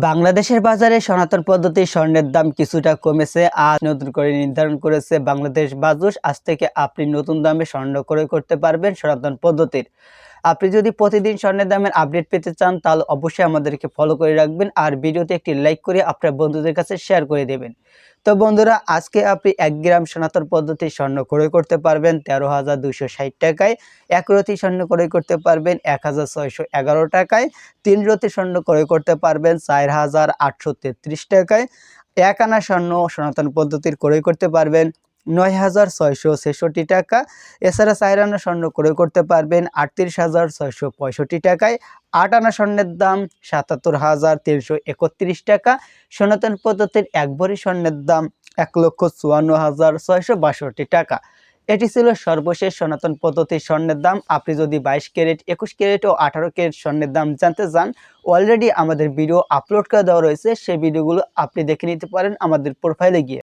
বাংলাদেশের বাজারে সনাতন পদ্ধতির স্বর্ণের দাম কিছুটা কমেছে। আজ নতুন করে নির্ধারণ করেছে বাংলাদেশ বাজুস। আজ থেকে আপনি নতুন দামে স্বর্ণ ক্রয় করতে পারবেন সনাতন পদ্ধতির। আপনি যদি প্রতিদিন স্বর্ণের দামের আপডেট পেতে চান তাহলে অবশ্যই আমাদেরকে ফলো করে রাখবেন আর ভিডিওতে একটি লাইক করে আপনার বন্ধুদের কাছে শেয়ার করে দেবেন। তো বন্ধুরা, আজকে আপনি 1 গ্রাম সনাতন পদ্ধতির স্বর্ণ ক্রয় করতে পারবেন 13,260 টাকায়। 1 রতি স্বর্ণ ক্রয় করতে পারবেন 1,611 টাকায়। 3 রতি স্বর্ণ ক্রয় করতে পারবেন 4,833 টাকায়। 1 আনা স্বর্ণ সনাতন পদ্ধতির ক্রয় করতে পারবেন 9,666 টাকা। এছাড়া 4 আনা স্বর্ণ ক্রয় করতে পারবেন 38,665 টাকায়। 8 আনা স্বর্ণের দাম 77,331 টাকা। সনাতন পদ্ধতির 1 ভরি স্বর্ণের দাম 1,54,662 টাকা। এটি ছিল সর্বশেষ সনাতন পদ্ধতির স্বর্ণের দাম। আপনি যদি 22 ক্যারেট, 21 ক্যারেট ও 18 ক্যারেট স্বর্ণের দাম জানতে চান, অলরেডি আমাদের ভিডিও আপলোড করে দেওয়া রয়েছে। সেই ভিডিওগুলো আপনি দেখে নিতে পারেন আমাদের প্রোফাইলে গিয়ে।